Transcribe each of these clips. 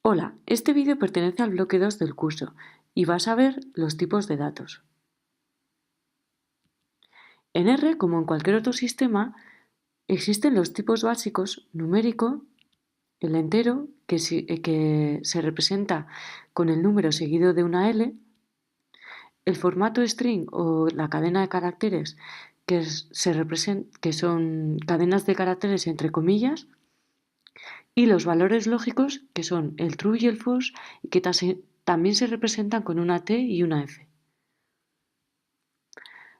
Hola, este vídeo pertenece al bloque 2 del curso y vas a ver los tipos de datos. En R, como en cualquier otro sistema, existen los tipos básicos numérico, el entero, que se representa con el número seguido de una L, el formato string o la cadena de caracteres, que son cadenas de caracteres entre comillas, y los valores lógicos, que son el true y el false, y que también se representan con una T y una F.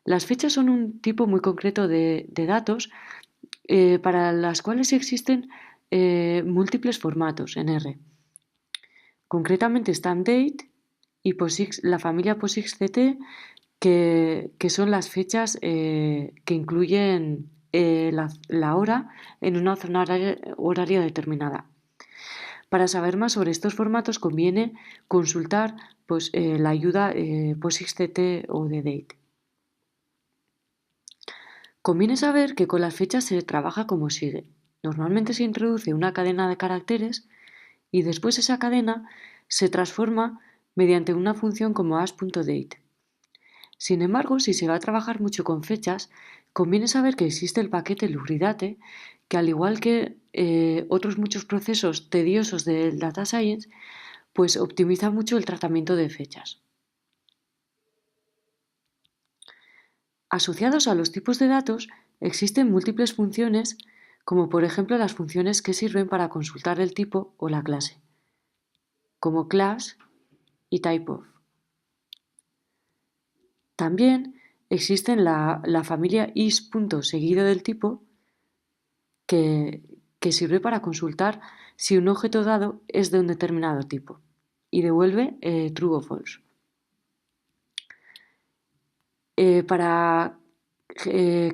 Las fechas son un tipo muy concreto de datos para las cuales existen múltiples formatos en R. Concretamente están date y POSIX, la familia POSIX-CT, que son las fechas que incluyen la hora en una zona horaria determinada. Para saber más sobre estos formatos conviene consultar la ayuda POSIX-CT o de date. Conviene saber que con las fechas se trabaja como sigue. Normalmente se introduce una cadena de caracteres y después esa cadena se transforma mediante una función como as.date. Sin embargo, si se va a trabajar mucho con fechas, conviene saber que existe el paquete Lugridate, que al igual que otros muchos procesos tediosos del Data Science, pues optimiza mucho el tratamiento de fechas. Asociados a los tipos de datos existen múltiples funciones, como por ejemplo las funciones que sirven para consultar el tipo o la clase, como class y typeof. También existen la familia is seguido del tipo, que sirve para consultar si un objeto dado es de un determinado tipo y devuelve true o false. Para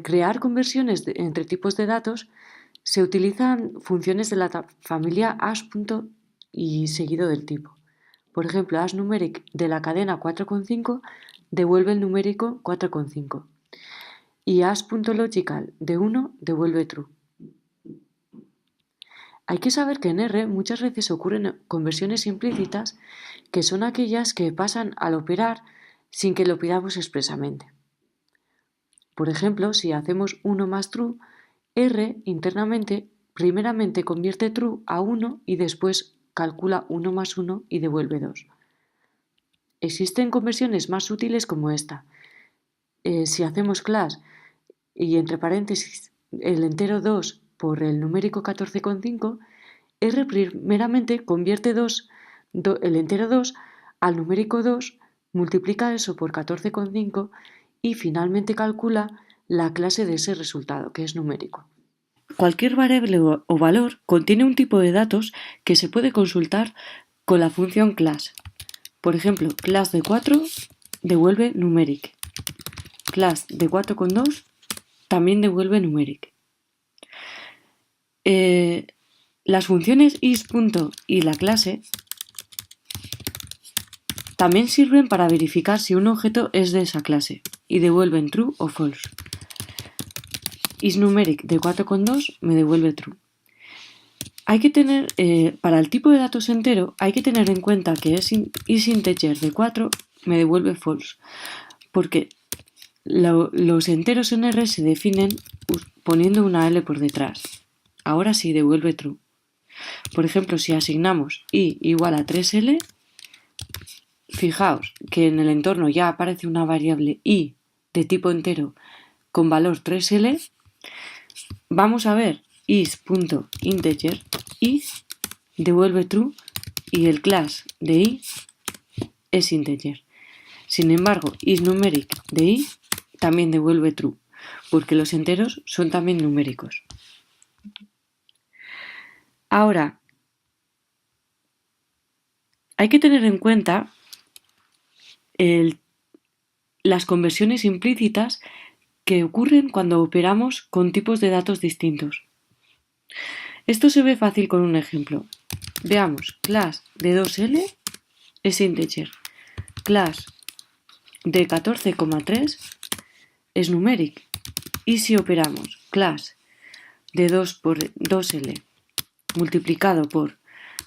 crear conversiones entre tipos de datos se utilizan funciones de la familia as. Y seguido del tipo. Por ejemplo, asNumeric de la cadena 4,5 devuelve el numérico 4,5 y as.logical de 1 devuelve true. Hay que saber que en R muchas veces ocurren conversiones implícitas, que son aquellas que pasan al operar sin que lo pidamos expresamente. Por ejemplo, si hacemos 1 más true, R internamente primeramente convierte true a 1 y después calcula 1 más 1 y devuelve 2. Existen conversiones más sutiles como esta. Si hacemos class y entre paréntesis el entero 2 por el numérico 14,5, R primeramente convierte el entero 2 al numérico 2, multiplica eso por 14,5 y finalmente calcula la clase de ese resultado, que es numérico. Cualquier variable o valor contiene un tipo de datos que se puede consultar con la función class. Por ejemplo, class de 4 devuelve numeric. Class de 4,2 también devuelve numeric. Las funciones is. Y la clase también sirven para verificar si un objeto es de esa clase y devuelven true o false. IsNumeric de 4,2 me devuelve true. Hay que tener, para el tipo de datos entero, hay que tener en cuenta que isInteger de 4 me devuelve false, porque los enteros en R se definen poniendo una L por detrás. Ahora sí devuelve true. Por ejemplo, si asignamos i igual a 3L, fijaos que en el entorno ya aparece una variable i de tipo entero con valor 3L. Vamos a ver is.integer i devuelve true y el class de i es integer. Sin embargo, isNumeric de i también devuelve true, porque los enteros son también numéricos. Ahora, hay que tener en cuenta las conversiones implícitas que ocurren cuando operamos con tipos de datos distintos. Esto se ve fácil con un ejemplo. Veamos, class de 2L es integer, class de 14,3 es numeric. Y si operamos class de 2 por 2L multiplicado por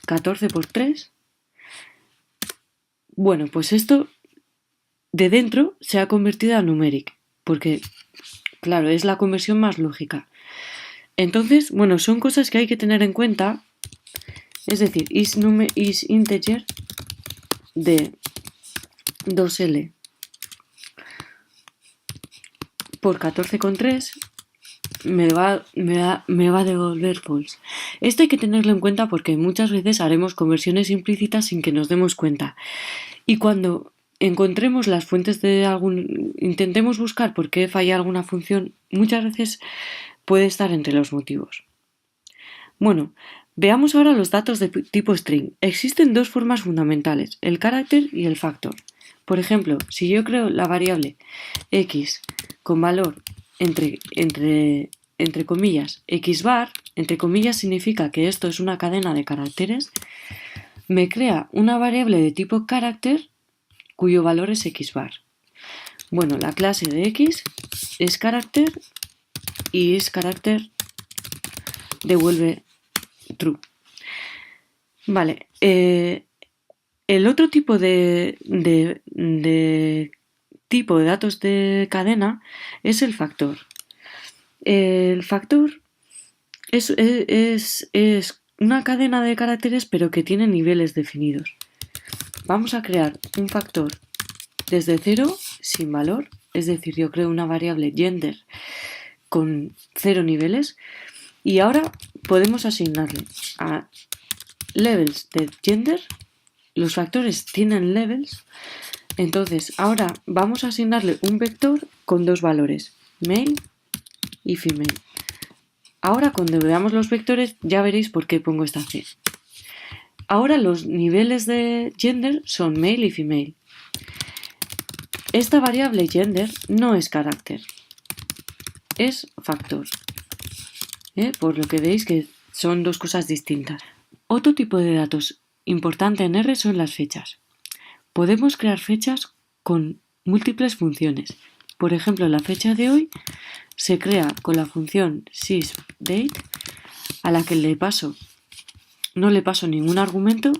14 por 3. Bueno, pues esto de dentro se ha convertido a numeric, porque, claro, es la conversión más lógica. Entonces, bueno, son cosas que hay que tener en cuenta. Es decir, is integer de 2L por 14,3 me va a devolver false. Esto hay que tenerlo en cuenta porque muchas veces haremos conversiones implícitas sin que nos demos cuenta. Y cuando encontremos las fuentes de intentemos buscar por qué falla alguna función, muchas veces puede estar entre los motivos. Bueno, veamos ahora los datos de tipo string. Existen dos formas fundamentales, el carácter y el factor. Por ejemplo, si yo creo la variable x con valor entre comillas xbar, entre comillas significa que esto es una cadena de caracteres, me crea una variable de tipo carácter cuyo valor es xbar. Bueno, la clase de x es carácter y es carácter devuelve true. Vale, el otro tipo de tipo de datos de cadena es el factor. El factor es una cadena de caracteres pero que tiene niveles definidos. Vamos a crear un factor desde 0 sin valor, es decir, yo creo una variable gender con 0 niveles y ahora podemos asignarle a levels de gender. Los factores tienen levels, entonces ahora vamos a asignarle un vector con dos valores, male y female. Ahora cuando veamos los vectores ya veréis por qué pongo esta C. Ahora los niveles de gender son male y female. Esta variable gender no es carácter, es factor. Por lo que veis que son dos cosas distintas. Otro tipo de datos importante en R son las fechas. Podemos crear fechas con múltiples funciones. Por ejemplo, la fecha de hoy se crea con la función sysdate, a la que no le paso ningún argumento,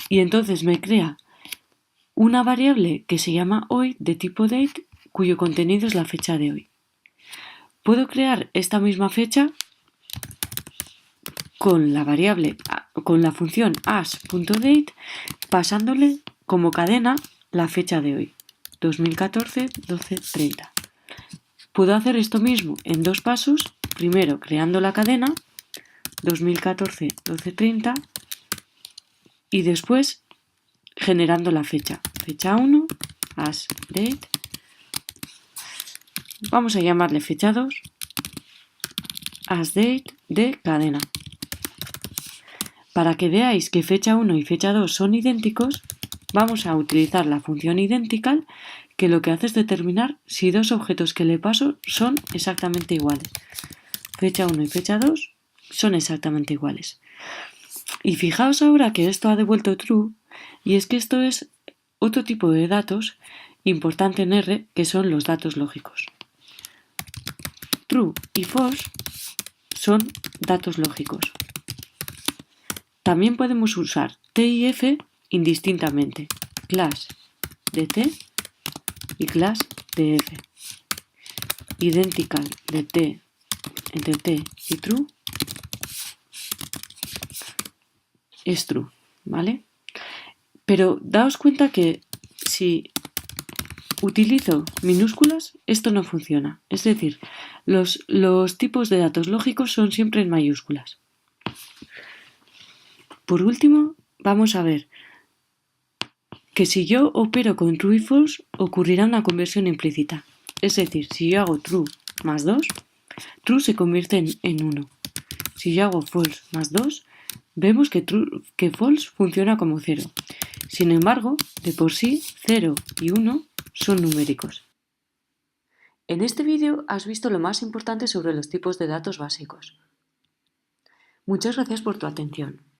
y entonces me crea una variable que se llama hoy de tipo date, cuyo contenido es la fecha de hoy. Puedo crear esta misma fecha con la función as.date, pasándole como cadena la fecha de hoy, 2014-12-30. Puedo hacer esto mismo en dos pasos, primero creando la cadena 2014-12-30 y después generando la fecha 1, as.date, vamos a llamarle fecha 2, as.date de cadena. Para que veáis que fecha 1 y fecha 2 son idénticos, vamos a utilizar la función identical, que lo que hace es determinar si dos objetos que le paso son exactamente iguales. Fecha 1 y fecha 2 son exactamente iguales. Y fijaos ahora que esto ha devuelto true, y es que esto es otro tipo de datos importante en R, que son los datos lógicos. True y false son datos lógicos. También podemos usar T y F indistintamente, class de T y class de F. Identical de T entre T y true es true, ¿vale? Pero daos cuenta que si utilizo minúsculas, esto no funciona. Es decir, los tipos de datos lógicos son siempre en mayúsculas. Por último, vamos a ver que si yo opero con true y false, ocurrirá una conversión implícita. Es decir, si yo hago true más 2, true se convierte en 1. Si yo hago false más 2, vemos que false funciona como 0. Sin embargo, de por sí, 0 y 1 son numéricos. En este vídeo has visto lo más importante sobre los tipos de datos básicos. Muchas gracias por tu atención.